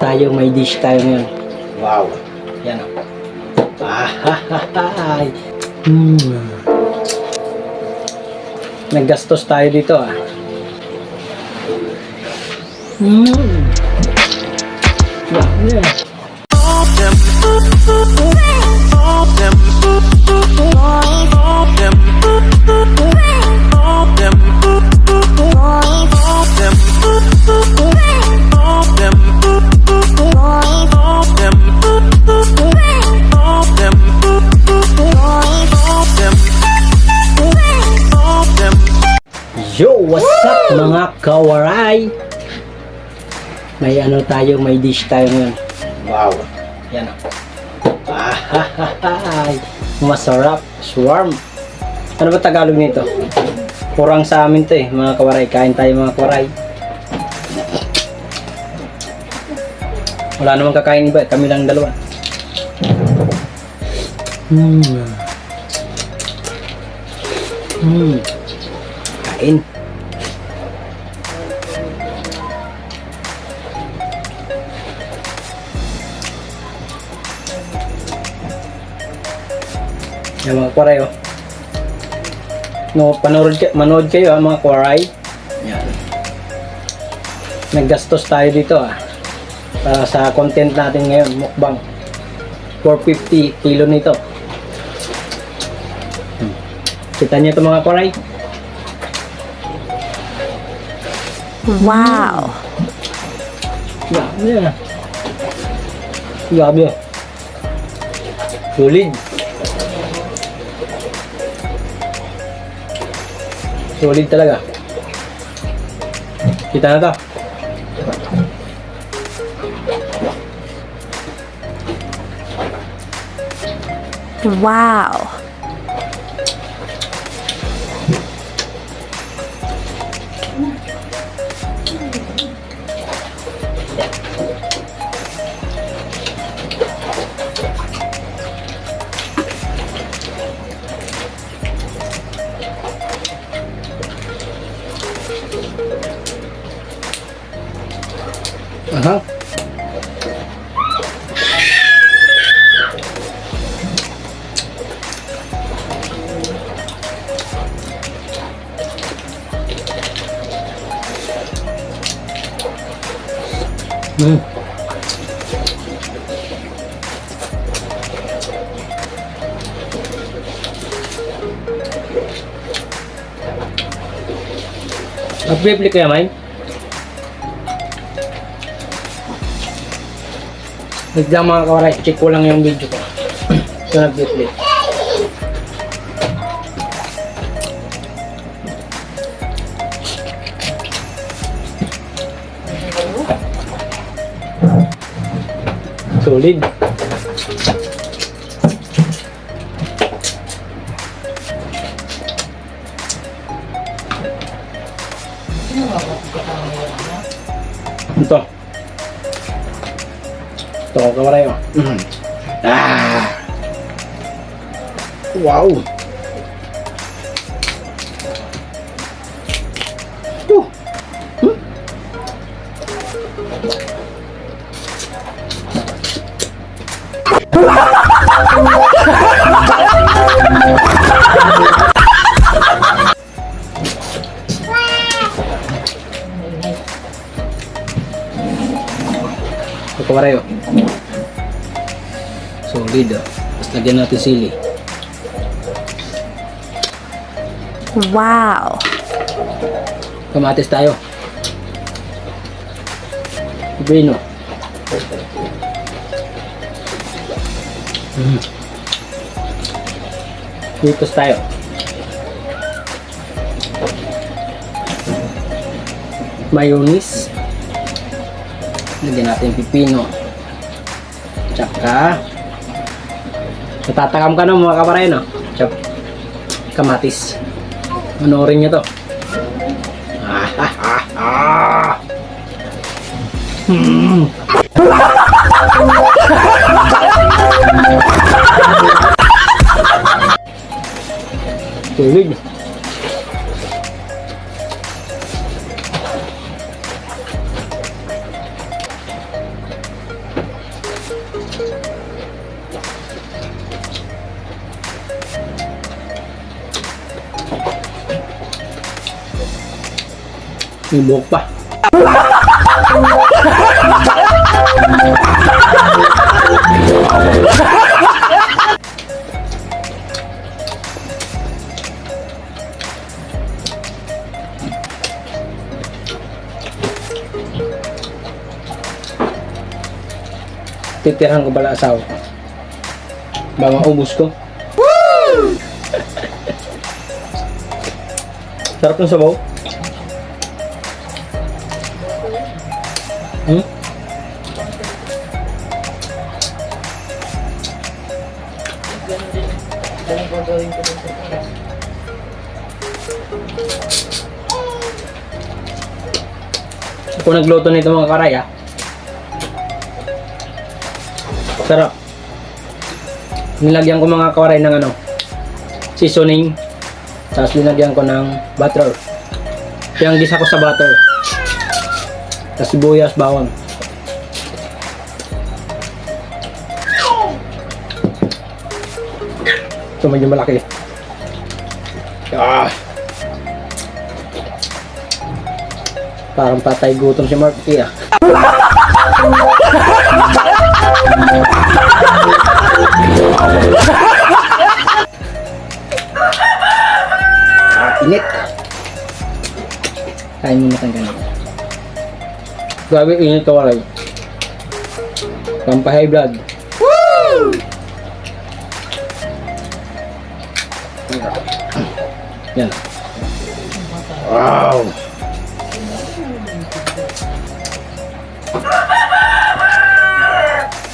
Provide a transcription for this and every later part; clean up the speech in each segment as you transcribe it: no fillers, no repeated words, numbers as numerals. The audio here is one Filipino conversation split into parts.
tayo, may dish tayo ngayon. Wow. Yan o. Naggastos tayo dito ah. Yeah. Yo, what's up mga kawaray? May ano tayo, may dish tayo ngayon. Wow. Yan o. Masarap. Swarm. Ano ba Tagalog nito? Kurang sa amin to eh, mga kawaray. Kain tayo mga kawaray. Wala namang kakain iba, kami lang dalawa. Kain. Yan mga kwaray oh. No, manood kayo mga kwaray. Yan. Naggastos tayo dito para sa content natin ngayon, mukbang. 450 kilo nito. Kita niyo ito mga kwaray. Wow. Grabe. Grabe. Solid. Solid talaga. Kita na to. Wow. Aha. Nag-flip kaya May? Wait lang mga kawaray, check ko lang yung video ko. So nag-flip. Solid. Ito. Ito ko kawaray mo. Wow. Ito kawaray oh. Solid oh. Tapos lagyan natin sili. Wow. Kamatis tayo. Pipino. Pitos tayo. Mayonnaise. Lagyan natin pipino. Tsaka natatakam ka na mga kabaray no? Tsaka kamatis. Manorin nyo to. Tulig. May buhok pa. Titirahan ko pala asawa ko. Ba maubos ko. Sarap ng sabaw. Ako nagluto nito mga karay ah. Sarap. Nilagyan ko mga karay ng ano, seasoning. Tapos linagyan ko ng butter. Yung gisa ko sa butter. Tapos sibuyas, bawang. Ito medyo malaki. Ah. Parang patay gutom si Mark ah. Init. Kain muna tayong ganun. Grabe init ka walay. Pampa high blood. Woo! Yan. Wow!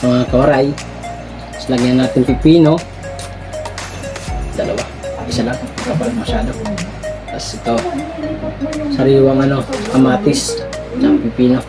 Mga kawaray. Tapos lagyan natin pipino. Dalawa. Isa lang. Kapal masyado. Tapos ito. Sariwang ano. Kamatis. Ng pipino.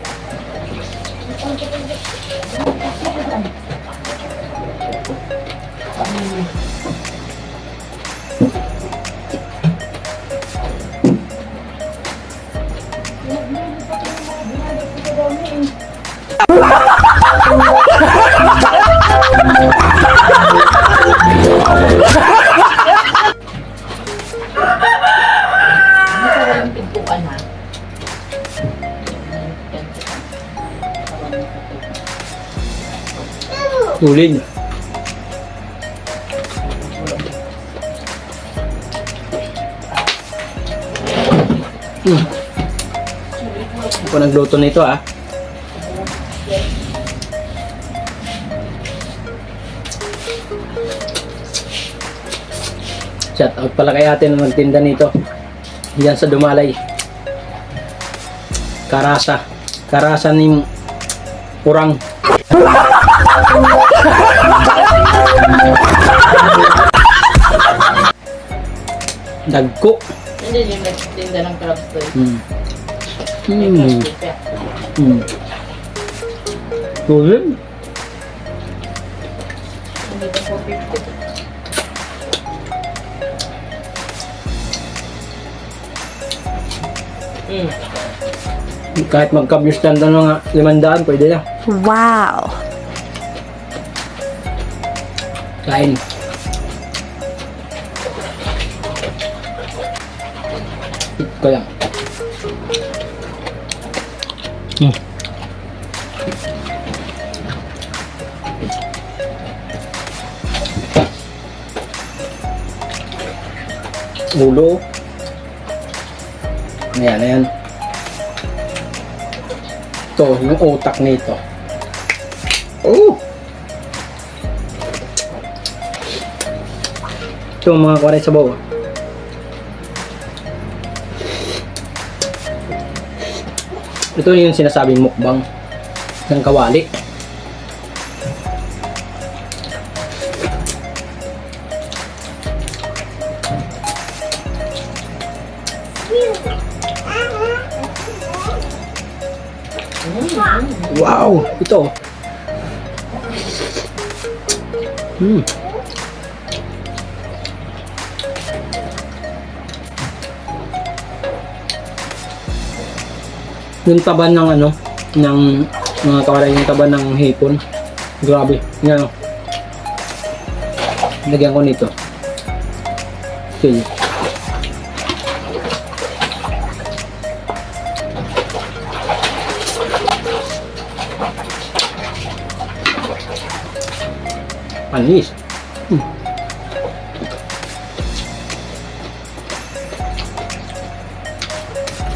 Ulin. Ako nagluto nito ah. Shout out pala kay ate na nagtinda nito. Diyan sa Dumalay. Karasa. Karasa ni Kurang. Dagko. Hindi yung nagtinda ng crabs to. Tulad. Hindi ito 450. Kahit mag-cabius stand na nga 500, pwede na. Wow! Kain. Eat ko lang. Ulo. Ayan, ayan. Ito, yung utak nito. Oh! Ito mga kwaray sa bawah. Ito yung sinasabing mukbang ng kawali. Wow! Ito. Yung taba ng ano, ng mga kawaray, yung taba ng hipon. Grabe. Yan. Lagyan ko nito. Okay. Panis.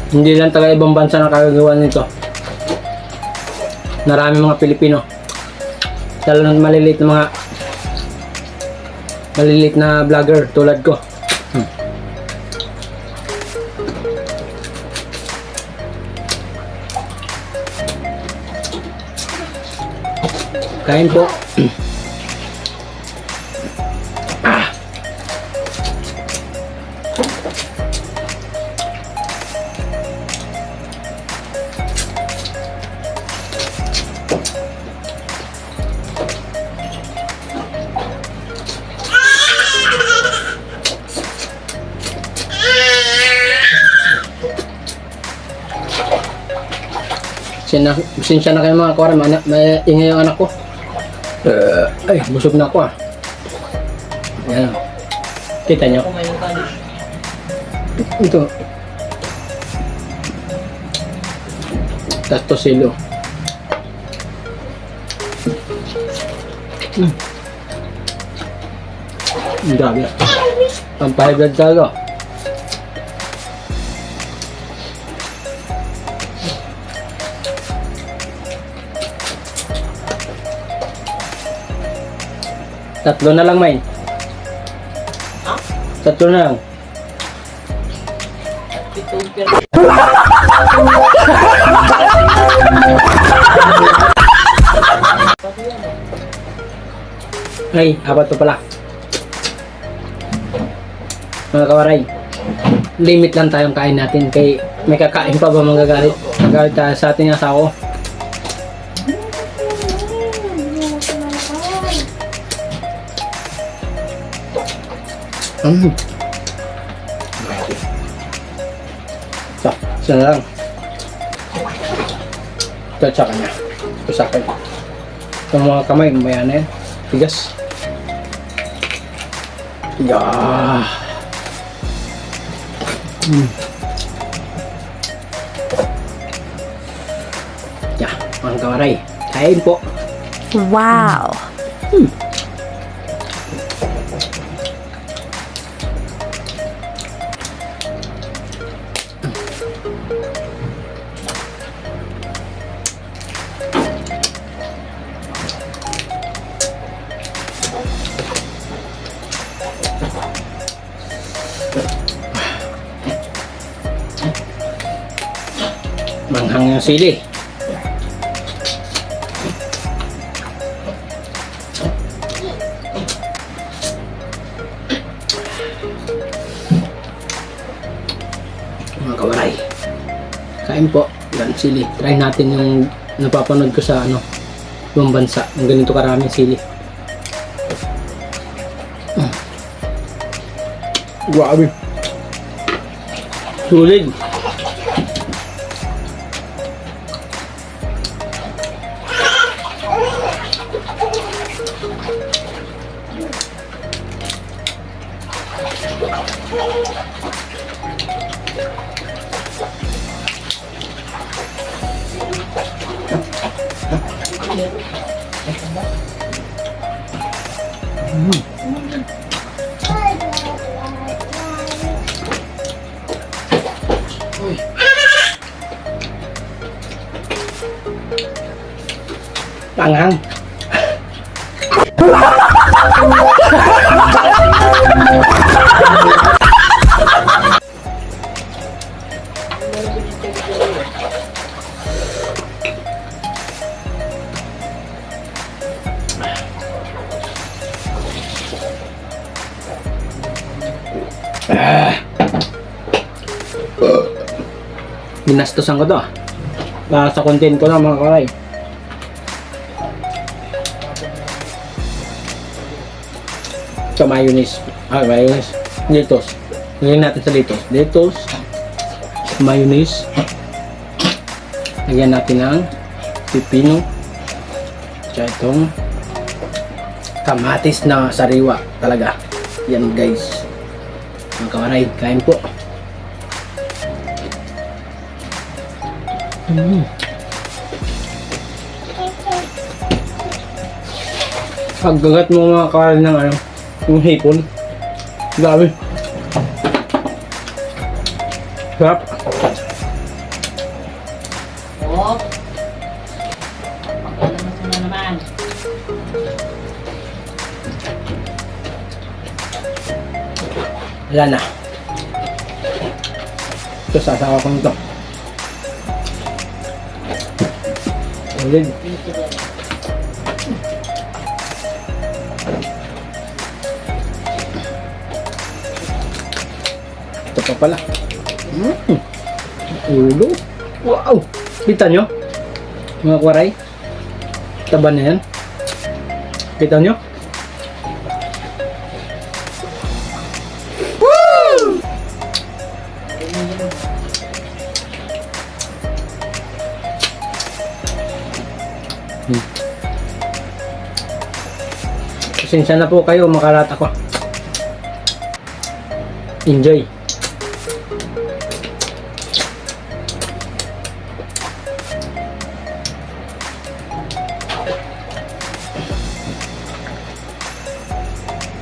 Hindi lang talaga ibang bansa nakagagawa nito. Marami mga Pilipino. Lalo na maliliit na vlogger tulad ko. Kain po. Sinsya na kayo mga kawari, may ingay yung anak ko. Ay, busog na ako ah. Yan. Kita nyo? Kumain ka na. Ito. Tapos silo. Ang dami. Pampahigad talaga. Tatlo na lang, May. Ha? Tatlo na lang. Pituker. Ay, apat pa pala. Mga kawaray, limit lang tayong kain natin. Kay may kakain pa ba magagalit? Magalit sa ating asawa. So, isa na lang. Ito sa kanya. Ito sa akin. Itong mga kamay, mamaya na yan. Tigas. Yeah. Yeah, mga kawaray. Kain po. Wow. Manghang yung sili. Mga kawaray, kain po. Yan, sili. Try natin yung napapanood ko sa ibang bansa. Yung ganito karaming sili. Grabe. Sulit. Panghang. Ginastosan ko to. Para sa content ko lang mga karay. Sa mayonnaise. Mayonnaise. Deto's. Lagyan natin sa Deto's. Deto's. Mayonnaise. Lagyan natin ng pipino. Tsaka itong kamatis na sariwa. Talaga. Yan guys. Mga kawaray, kain po. Paggagat mo mga kain ng ano, yung hipon. Grabe. Sarap. Oh. Ano na naman? Wala na. Ito, sasawa ko nito. Ulit. Dito din. Ito pa pala. Ulo. Wow! Kita nyo? Mga kwaray. Taba na yan. Kita nyo? Pasensya na po kayo, makalat ako. Enjoy.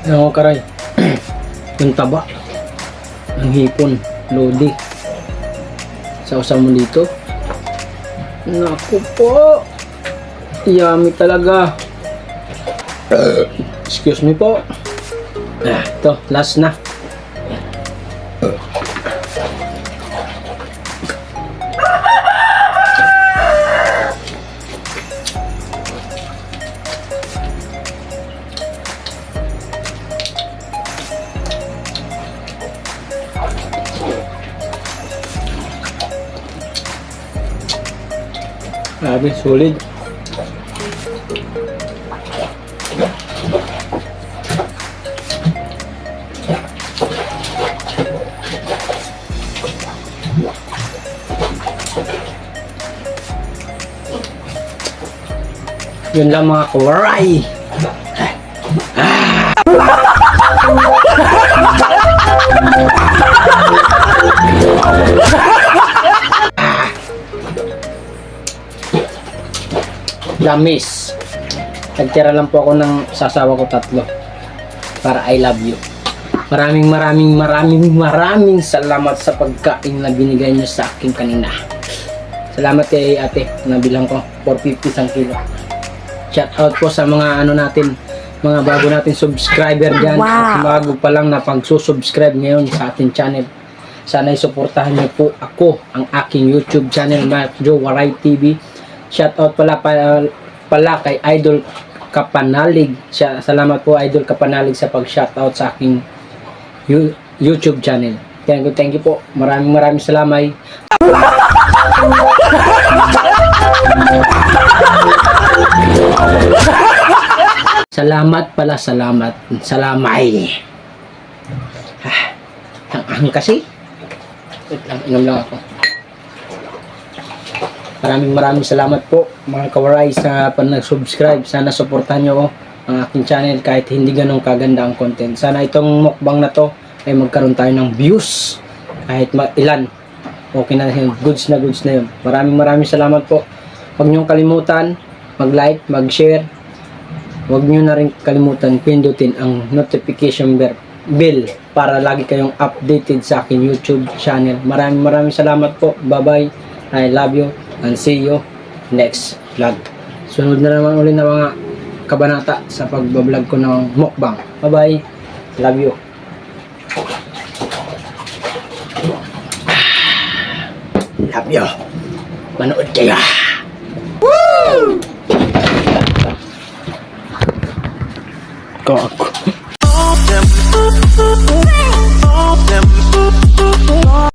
Ano karay? Yung taba. Ang hipon. Lodi. Sausaw mo dito. Naku po. Yummy talaga. Excuse me po. Ito, last na. Grabe, solid. Yun lang mga kawaray. Lamis. Nagtira lang po ako ng sasawa ko 3 para I love you. Maraming salamat sa pagkain na binigay niyo sa akin kanina. Salamat kay ate, nabilang ko 450 isang kilo. Shout out po sa mga ano natin, mga bago natin subscriber dyan. Wow. At bago pa lang na pagsusubscribe ngayon sa ating channel. Sana isuportahan niyo po ako, ang aking YouTube channel, Joe Waray TV. Shout out pala kay Idol Kapanalig. Salamat po Idol Kapanalig sa pag-shout out sa aking YouTube channel. Thank you po. Maraming salamat. Salamat. Salamay. Ang kasi. Wait lang, inom lang ako. Maraming salamat po mga kawaray sa pag-subscribe. Sana suportahan nyo ako ang aking channel kahit hindi ganun kaganda ang content. Sana itong mukbang na to ay magkaroon tayo ng views kahit ilan. Okay na yun. Goods na yun. Maraming salamat po. Huwag nyo kalimutan mag-like, mag-share. Huwag nyo na rin kalimutan pindutin ang notification bell para lagi kayong updated sa aking YouTube channel. Maraming salamat po. Bye-bye. I love you. And see you next vlog. Sunod na naman ulit na mga kabanata sa pagbablog ko ng mukbang. Bye bye. Love you. Love you. Manood kayo. Woo! Go.